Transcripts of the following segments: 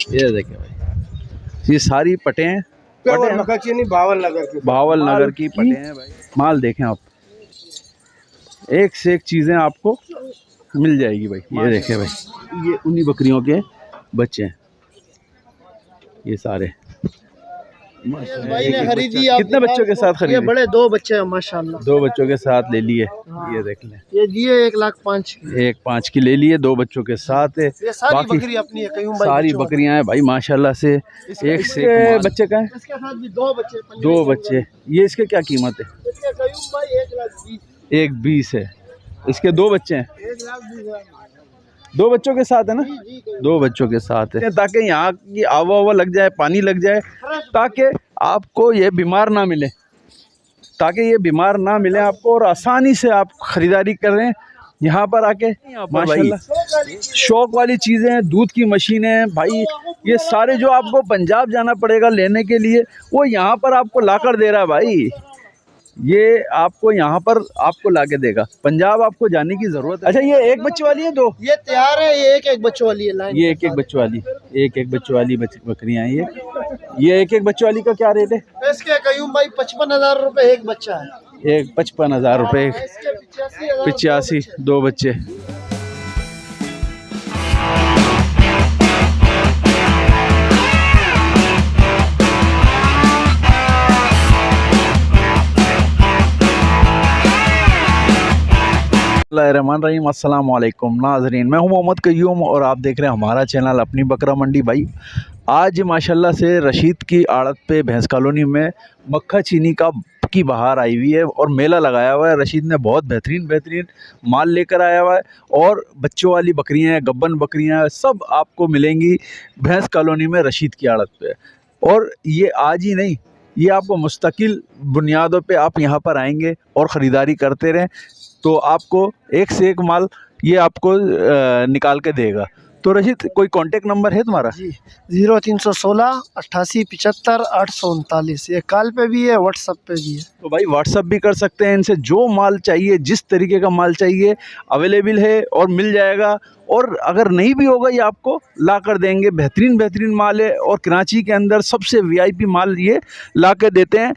ये देखें भाई, ये सारी पटे हैं, भावल नगर की पटे हैं भाई। माल देखें आप, एक से एक चीज़ें आपको मिल जाएगी भाई। ये देखें भाई, ये उन्हीं बकरियों के बच्चे हैं ये सारे। भाई ने खरीदी। कितने बच्चों के साथ खरीदी? ये बड़े 2 बच्चे हैं माशाल्लाह। 2 बच्चों के साथ ले लिए। हाँ। ये देख लें, ये दिए 1,05,000 की। 1,05,000 की ले लिए, 2 बच्चों के साथ है। ये सारी बाकी बकरी अपनी है, कयूम भाई सारी बकरियां हैं भाई माशाल्लाह से। एक से एक बच्चे का है, इसके साथ भी 2 बच्चे। 2 बच्चे। ये इसके क्या कीमत है? इसके कयूम भाई 1,20,000। 1,20,000 है। इसके 2 बच्चे हैं, 1,20,000। 2 बच्चों के साथ है ना? 2 बच्चों के साथ है, ताकि यहाँ की हवा लग जाए, पानी लग जाए, ताकि आपको ये बीमार ना मिले, आपको, और आसानी से आप ख़रीदारी करें यहाँ पर आके। माशाल्लाह शौक वाली चीज़ें हैं, दूध की मशीनें हैं भाई। ये सारे जो आपको पंजाब जाना पड़ेगा लेने के लिए, वो यहाँ पर आपको लाकर दे रहा है भाई। ये आपको यहाँ पर आपको लाके देगा, पंजाब आपको जाने की ज़रूरत है। अच्छा, ये एक बच्चे वाली है? 2 ये तैयार है। ये एक बच्चों वाली है लाइन। ये एक बच्चों वाली, एक बच्चों वाली बकरियाँ हैं ये एक बच्चों वाली का क्या रेट है? इसके कयूम भाई 55,000 रुपए एक बच्चा है। एक 55,000 रुपये, 85 2 बच्चे। बिस्मिल्लाहिर्रहमानिर्रहीम। अस्सलाम वालेकुम नाज़रीन, मैं हूं मोहम्मद कयूम और आप देख रहे हैं हमारा चैनल अपनी बकरा मंडी। भाई आज माशाल्लाह से रशीद की आड़त पे भैंस कॉलोनी में मक्खा चीनी की बहार आई हुई है और मेला लगाया हुआ है। रशीद ने बहुत बेहतरीन माल लेकर आया हुआ है और बच्चों वाली बकरियां हैं, गब्बन बकरियां हैं, सब आपको मिलेंगी भैंस कॉलोनी में रशीद की आड़त पे। और ये आज ही नहीं, ये आपको मुस्तकिल बुनियादों पे आप यहाँ पर आएंगे और ख़रीदारी करते रहें तो आपको एक से एक माल ये आपको निकाल के देगा। तो रशीद, कोई कांटेक्ट नंबर है तुम्हारा? जी 0316 88 75 839। ये कॉल पे भी है, व्हाट्सएप पे भी है। तो भाई व्हाट्सएप भी कर सकते हैं इनसे, जो माल चाहिए, जिस तरीके का माल चाहिए अवेलेबल है और मिल जाएगा। और अगर नहीं भी होगा ये आपको ला कर देंगे। बेहतरीन माल है और कराची के अंदर सबसे वीआईपी माल ये ला कर देते हैं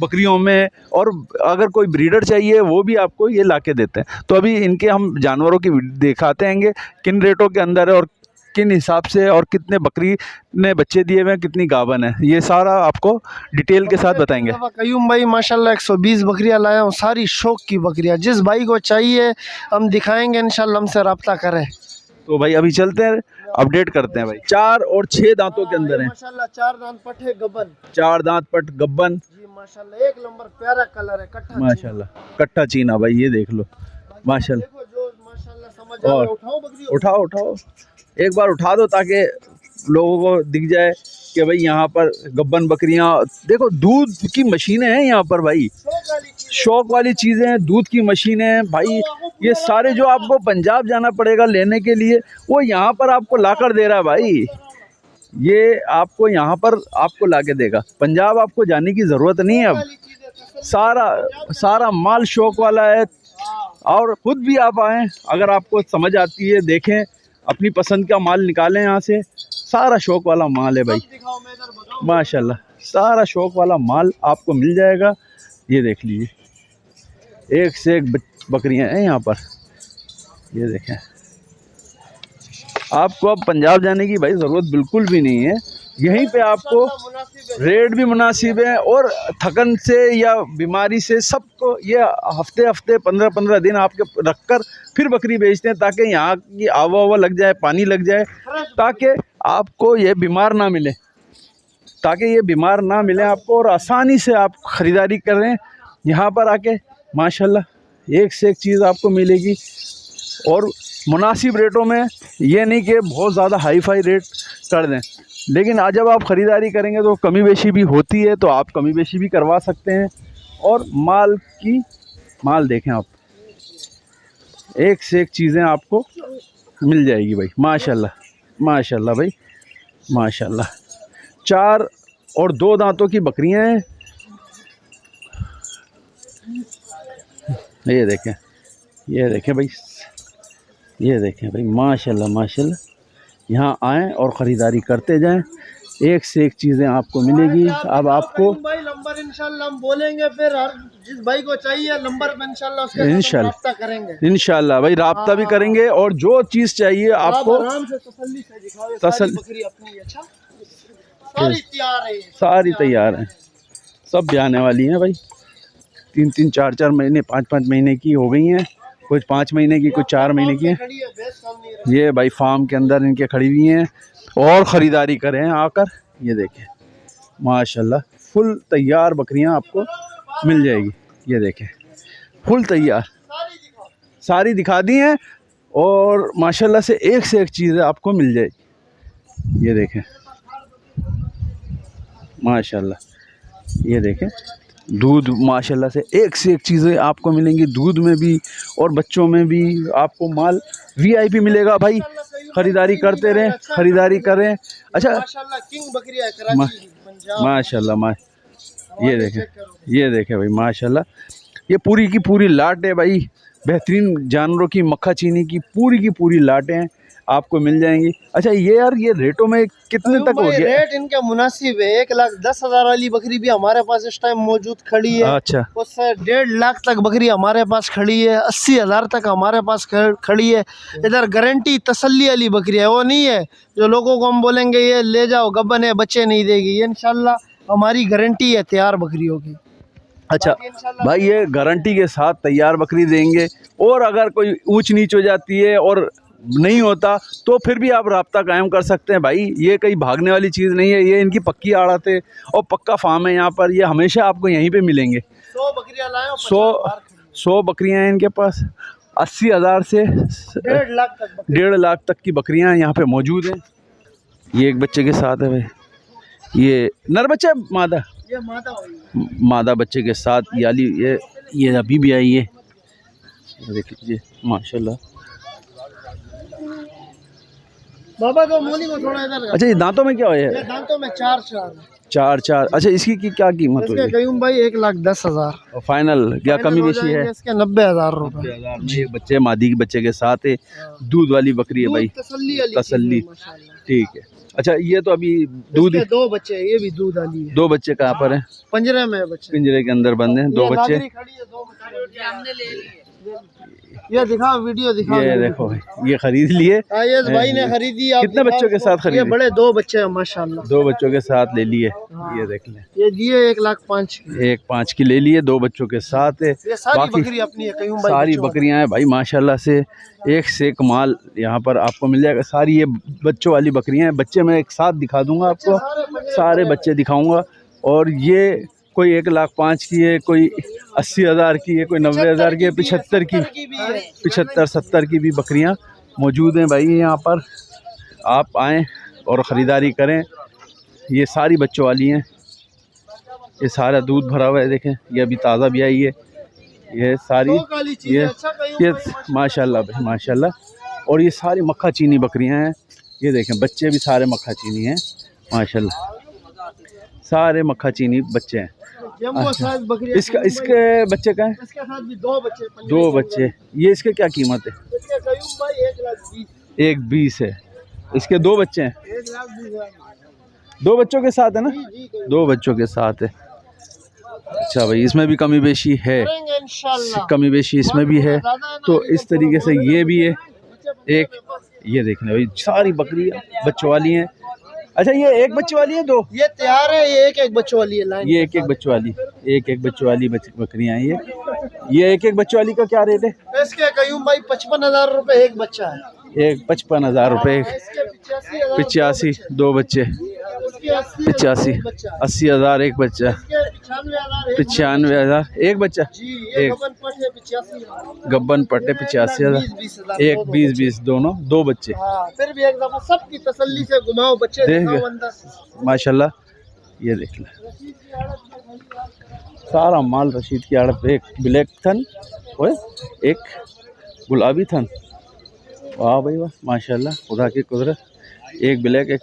बकरियों में। और अगर कोई ब्रीडर चाहिए वो भी आपको ये ला के देते हैं। तो अभी इनके हम जानवरों की दिखाते हैं किन रेटों के अंदर है और किन हिसाब से, और कितने बकरी ने बच्चे दिए हुए हैं, कितनी गाभन है, ये सारा आपको डिटेल के साथ बताएंगे। कयूम भाई माशाल्लाह 120 बकरियां लाया हूँ, सारी शौक की बकरियां। जिस भाई को चाहिए हम दिखाएंगे, इंशाल्लाह हमसे रब्ता करें। तो भाई अभी चलते हैं, अपडेट करते हैं भाई। 4 और 6 दांतों के अंदर है माशाल्लाह। 4 दांत पट है गब्बन, 4 दांत पट गब्बन जी माशाल्लाह। 1 नंबर प्यारा कलर है, कट्ठा माशाल्लाह, कट्ठा चीना भाई। ये देख लो माशाल्लाह। जो माशाल्लाह समझ आ रहा है। उठाओ बकरी, उठाओ एक बार उठा दो ताकि लोगों को दिख जाए कि भाई यहाँ पर गब्बन बकरियाँ। देखो दूध की मशीनें हैं यहाँ पर भाई, शौक वाली चीज़ें हैं, दूध की मशीनें हैं भाई। ये सारे जो आपको पंजाब जाना पड़ेगा लेने के लिए, वो यहाँ पर आपको लाकर दे रहा है भाई। ये आपको यहाँ पर आपको ला के देगा, पंजाब आपको जाने की ज़रूरत नहीं है। अब सारा माल शौक वाला है। और ख़ुद भी आप आएँ, अगर आपको समझ आती है, देखें, अपनी पसंद का माल निकालें यहाँ से। सारा शौक वाला माल है भाई माशाल्लाह, सारा शौक वाला माल आपको मिल जाएगा। ये देख लीजिए, एक से एक बकरियां हैं यहाँ पर। ये देखें, आपको अब पंजाब जाने की भाई ज़रूरत बिल्कुल भी नहीं है। यहीं पे आपको रेट भी मुनासिब है और थकन से या बीमारी से सबको ये हफ्ते 15 दिन आपके रखकर फिर बकरी बेचते हैं, ताकि यहाँ की हवा लग जाए, पानी लग जाए, ताकि आपको ये बीमार ना मिले, आपको, और आसानी से आप ख़रीदारी करें यहाँ पर आके। माशाल्लाह एक से एक चीज़ आपको मिलेगी और मुनासिब रेटों में। ये नहीं कि बहुत ज़्यादा हाई फाई रेट कर दें, लेकिन आज जब आप ख़रीदारी करेंगे तो कमी बेशी भी होती है, तो आप कमी बेशी भी करवा सकते हैं। और माल देखें आप, एक से एक चीज़ें आपको मिल जाएगी भाई माशाल्लाह भाई माशाल्लाह। 4 और 2 दांतों की बकरियां हैं। ये देखें भाई, माशाल्लाह। यहाँ आएँ और ख़रीदारी करते जाएं, एक से एक चीज़ें आपको मिलेगी। अब आपको भाई नंबर इंशाल्लाह हम बोलेंगे, फिर हर जिस भाई को चाहिए नंबर पे इंशाल्लाह उसके साथ हम इंशाल्लाह राब्ता करेंगे। इंशाल्लाह भाई राब्ता भी करेंगे, और जो चीज़ चाहिए आप आपको आराम से तसल्ली से दिखाओ, ये तसल्ली- सारी बकरी अपनी है। अच्छा सारी तैयार है, सारी तैयार हैं, सब भी आने वाली हैं भाई। 3-3 4-4 महीने 5-5 महीने की हो गई हैं, कुछ 5 महीने की, कुछ 4 महीने की हैं। खड़ी है, भैंस सामने रखी। ये भाई फार्म के अंदर इनके खड़ी हुई हैं, और ख़रीदारी करें आकर। ये देखें माशाल्लाह फुल तैयार बकरियां आपको मिल जाएगी। ये देखें फुल तैयार, सारी दिखाओ। सारी दिखा दी हैं, और माशाल्लाह से एक चीज़ आपको मिल जाएगी। ये देखें माशाल्लाह, ये देखें दूध माशाल्लाह से एक चीज़ें आपको मिलेंगी, दूध में भी और बच्चों में भी आपको माल VIP मिलेगा भाई। ख़रीदारी करते रहें, ख़रीदारी करें। अच्छा माशाल्लाह किंग बकरी है, कराची पंजाब। माशाल्लाह ये देखें भाई माशाल्लाह, ये पूरी की पूरी लाट है भाई, बेहतरीन जानवरों की मक्खा चीनी की पूरी लाटें हैं, आपको मिल जाएंगी। अच्छा ये यार, ये रेटों में कितने तक हो भाई गया? रेट इनका मुनासिब है। 1,10,000 वाली बकरी भी हमारे पास इस टाइम मौजूद खड़ी है। अच्छा उससे 1.5 लाख तक बकरी हमारे पास खड़ी है। 80,000 तक हमारे पास खड़ी है। इधर गारंटी तसल्ली वाली बकरी है, वो नहीं है जो लोगों को हम बोलेंगे ये ले जाओ गब्बन है बच्चे नहीं देगी। ये इंशाल्लाह हमारी गारंटी है तैयार बकरियों की। अच्छा भाई, ये गारंटी के साथ तैयार बकरी देंगे, और अगर कोई ऊंच नीच हो जाती है और नहीं होता तो फिर भी आप राब्ता कायम कर सकते हैं भाई। ये कहीं भागने वाली चीज़ नहीं है, ये इनकी पक्की आड़त है और पक्का फार्म है यहाँ पर। ये हमेशा आपको यहीं पे मिलेंगे। 100 बकरियां लाए, 100 बकरियाँ हैं इनके पास। 80,000 से 1.5 लाख तक की बकरियाँ यहाँ पे मौजूद हैं। ये एक बच्चे के साथ है भाई, ये नर बच्चा मादा, ये मादा बच्चे के साथ याली ये अभी भी आई है। देख लीजिए माशाल्लाह। बाबा को मोली को थोड़ा इधर। अच्छा ये दांतों में क्या है? दांतों में 4 चार। अच्छा इसकी क्या कीमत इसके होगी? कयूम भाई 1,10,000 फाइनल क्या कमी बेशी है? इसके 90,000 रुपए। एक बच्चे मादी के बच्चे के साथ है, दूध वाली बकरी है भाई, तसल्ली। ठीक है। अच्छा ये तो अभी दूध, 2 बच्चे, ये भी दूध वाली है। 2 बच्चे कहाँ पर हैं? पिंजरे में बच्चे, पिंजरे के अंदर बंद हैं 2 बच्चे। ये दिखाओ, वीडियो दिखाओ। ये देखो भाई, ये खरीद लिए। ये भाई ने खरीदी। कितने बच्चों के साथ खरीदी? ये बड़े 2 बच्चे हैं माशाल्लाह। 2 बच्चों के साथ ले लिए। ये देख लें, ये दिए 1,05,000 की। 1,05,000 की ले लिए, 2 बच्चों के साथ है। ये सारी बाकी बकरी अपनी है कयूम भाई, सारी बकरियां हैं भाई माशाल्लाह से, एक से एक माल यहाँ पर आपको मिल जाएगा। सारी ये बच्चों वाली बकरियां हैं। बच्चे मैं एक साथ दिखा दूंगा आपको, सारे बच्चे दिखाऊंगा। और ये कोई 1,05,000 की है, कोई 80,000 की है, कोई 90,000 की है, 75 की, 75-70 की भी बकरियां मौजूद हैं भाई यहाँ पर। आप आएँ और ख़रीदारी करें। ये सारी बच्चों वाली हैं, ये सारा दूध भरा हुआ है। देखें ये अभी ताज़ा भी आई है। ये सारी ये माशाल्लाह भाई माशाल्लाह। और ये सारी मक्खा चीनी बकरियां हैं। ये देखें बच्चे भी सारे मक्खा चीनी हैं माशाल्लाह, सारे मक्खा चीनी बच्चे हैं। इसके बच्चे का है? इसके साथ भी 2 बच्चे। 2 बच्चे। ये इसके क्या कीमत है? इसके कयूम भाई 1,20,000। 1,20,000 है। इसके 2 बच्चे हैं? 1,20,000। 2 बच्चों के साथ है ना? जी 2 बच्चों के साथ है। अच्छा भाई, इसमें भी कमी बेशी है, कमी बेशी इसमें भी है। तो इस तरीके से ये भी है एक। ये देखने भाई सारी बकरियां बच्चों वाली हैं। अच्छा ये एक बच्चे वाली है? 2 ये तैयार है। ये एक बच्चों वाली है लाइन। ये एक बच्चों वाली, एक बच्चों वाली बकरियां हैं ये एक बच्चों वाली का क्या रेट है? इसके कयूम भाई 55,000 रुपए एक बच्चा है। एक 55,000 रुपए। 85 2 बच्चे, 85 80,000 एक बच्चा, 95,000 एक बच्चा। एक गब्बन पट्टे 85,000, एक 20 दोनों 2 बच्चे। फिर भी एक दफा सबकी तसल्ली से घुमाओ बच्चे देख माशाल्लाह। ये देख ले सारा माल रशीद की आड़ पे। एक ब्लैक थन और एक गुलाबी थन। वाह भाई वाह माशाल्लाह, खुदा की कुदरत। एक ब्लैक एक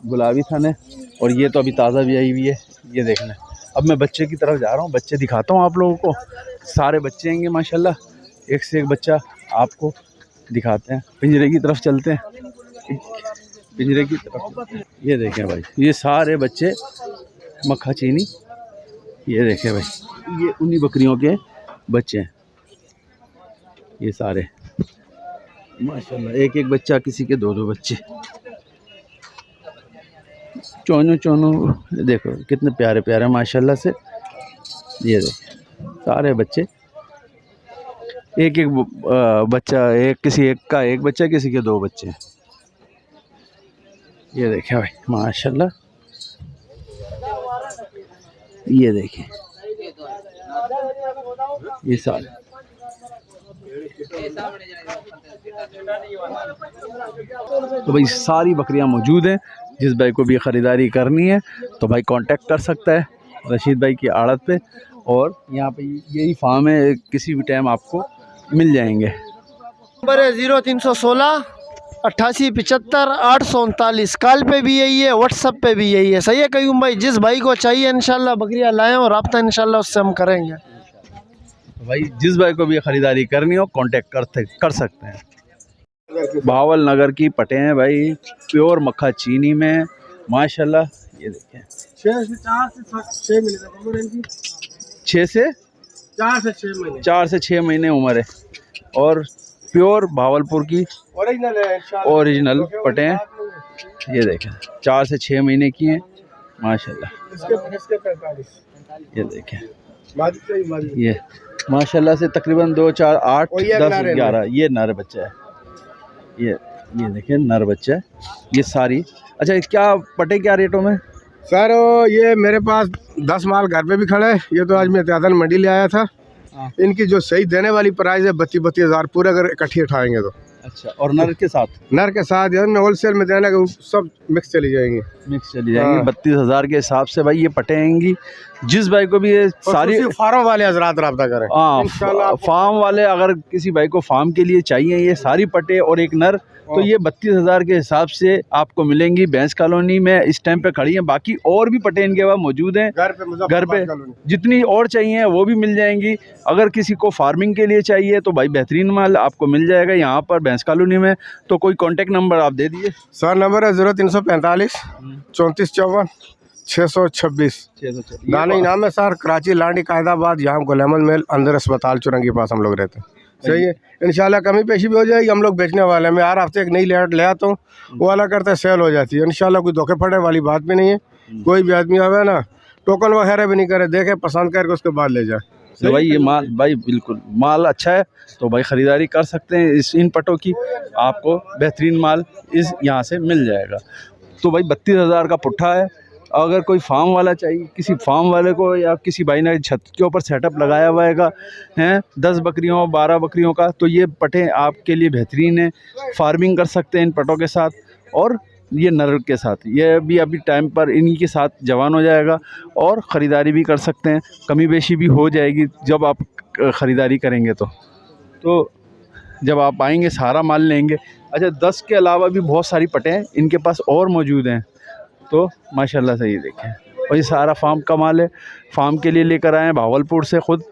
गुलाबी थन है। और ये तो अभी ताज़ा भी आई हुई है। ये देखना। अब मैं बच्चे की तरफ जा रहा हूँ, बच्चे दिखाता हूँ आप लोगों को। सारे बच्चे होंगे माशाल्लाह, एक से एक बच्चा आपको दिखाते हैं। पिंजरे की तरफ चलते हैं। पिंजरे की तरफ। ये देखें भाई, ये सारे बच्चे मक्खा चीनी, ये देखें भाई, ये उन्हीं बकरियों के बच्चे हैं ये सारे, माशाल्लाह। एक एक बच्चा, किसी के दो दो बच्चे, चोनू चोनू देखो कितने प्यारे प्यारे माशाल्लाह से। ये देखो सारे बच्चे, एक एक बच्चा, एक किसी एक का एक बच्चा, किसी के दो बच्चे। ये देखें भाई माशाल्लाह, ये देखें ये सारे। तो भाई सारी बकरियां मौजूद हैं, जिस भाई को भी ख़रीदारी करनी है तो भाई कांटेक्ट कर सकता है रशीद भाई की आड़त पे। और यहाँ पे यही फार्म है, किसी भी टाइम आपको मिल जाएंगे। नंबर है 0316 88 75 839। कॉल पे भी यही है, व्हाट्सअप पे भी यही है। सही है कयूम भाई, जिस भाई को चाहिए इंशाल्लाह बकरियां लाएं और रब्ता इंशाल्लाह उससे हम करेंगे। तो भाई जिस भाई को भी ख़रीदारी करनी हो कांटेक्ट कर सकते हैं। भावल नगर की पटे हैं भाई, प्योर मक्खा चीनी में माशाल्लाह। ये देखें 4 से 6 महीने, 4 से 6 महीने उम्र है और प्योर भावलपुर की ओरिजिनल पटे हैं। ये देखें 4 से 6 महीने की हैं माशाल्लाह। ये देखें ये माशाल्लाह से तकरीबन 2 4 8 10 11 ये नर बच्चा है। ये देखें नर बच्चा है ये सारी। अच्छा क्या पटे क्या रेटों में सर? ये मेरे पास 10 माल घर पे भी खड़े हैं। ये तो आज मैं त्यादन मंडी ले आया था। इनकी जो सही देने वाली प्राइस है 32 हज़ार पूरे, अगर इकट्ठी उठाएंगे तो। अच्छा, और नर के साथ? नर के साथ यार होलसेल में देने का सब मिक्स चली जाएंगी। 32 हज़ार के हिसाब से भाई ये पटे आएंगी। जिस भाई को भी ये सारी फार्म वाले हजरात रब्ता करें। हाँ, फार्म वाले अगर किसी भाई को फार्म के लिए चाहिए ये सारी पटे और एक नर, तो ये 32 हज़ार के हिसाब से आपको मिलेंगी। भैंस कॉलोनी में इस टाइम पे खड़ी हैं। बाकी और भी पटे इनके पास मौजूद हैं घर पे जितनी और चाहिए वो भी मिल जाएंगी। अगर किसी को फार्मिंग के लिए चाहिए तो भाई बेहतरीन माल आपको मिल जाएगा यहाँ पर भैंस कॉलोनी में। तो कोई कॉन्टेक्ट नंबर आप दे दीजिए। सर नंबर है 0345 34 54 626। गाने नाम है सर, कराची लांडी कायदाबाद, यहाँ गुलामल मेल अंदर अस्पताल चुरंगी पास हम लोग रहते हैं। सही है, इंशाल्लाह कमी पेशी भी हो जाएगी। हम लोग बेचने वाले हैं, मैं हर हफ्ते एक नई लेट ले आता हूँ, वो वाला करते सेल हो जाती है इंशाल्लाह। कोई धोखे पड़े वाली बात भी नहीं है। कोई भी आदमी आवे ना टोकन वगैरह भी नहीं करे, देखे पसंद करके उसके बाद ले जाए। तो भाई ये माल भाई बिल्कुल माल अच्छा है, तो भाई ख़रीदारी कर सकते हैं इन पटों की। आपको बेहतरीन माल इस यहाँ से मिल जाएगा। तो भाई 32 हज़ार का पुट्ठा है। अगर कोई फार्म वाला चाहिए, किसी फार्म वाले को या किसी भाई ने छत के ऊपर सेटअप लगाया हुआ है 10 बकरियों 12 बकरियों का, तो ये पटे आपके लिए बेहतरीन है। फार्मिंग कर सकते हैं इन पटों के साथ और ये नर के साथ। ये भी अभी टाइम पर इन्हीं के साथ जवान हो जाएगा और ख़रीदारी भी कर सकते हैं। कमी बेशी भी हो जाएगी जब आप ख़रीदारी करेंगे तो जब आप आएंगे सारा माल लेंगे। अच्छा 10 के अलावा भी बहुत सारी पटें हैं इनके पास और मौजूद हैं। तो माशाल्लाह से ये देखें, और ये सारा फार्म का माल है। फार्म के लिए लेकर आए हैं भावलपुर से खुद,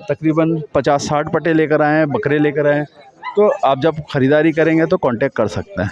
तकरीबन 50-60 पटे लेकर आए हैं, बकरे लेकर आए हैं। तो आप जब ख़रीदारी करेंगे तो कांटेक्ट कर सकते हैं।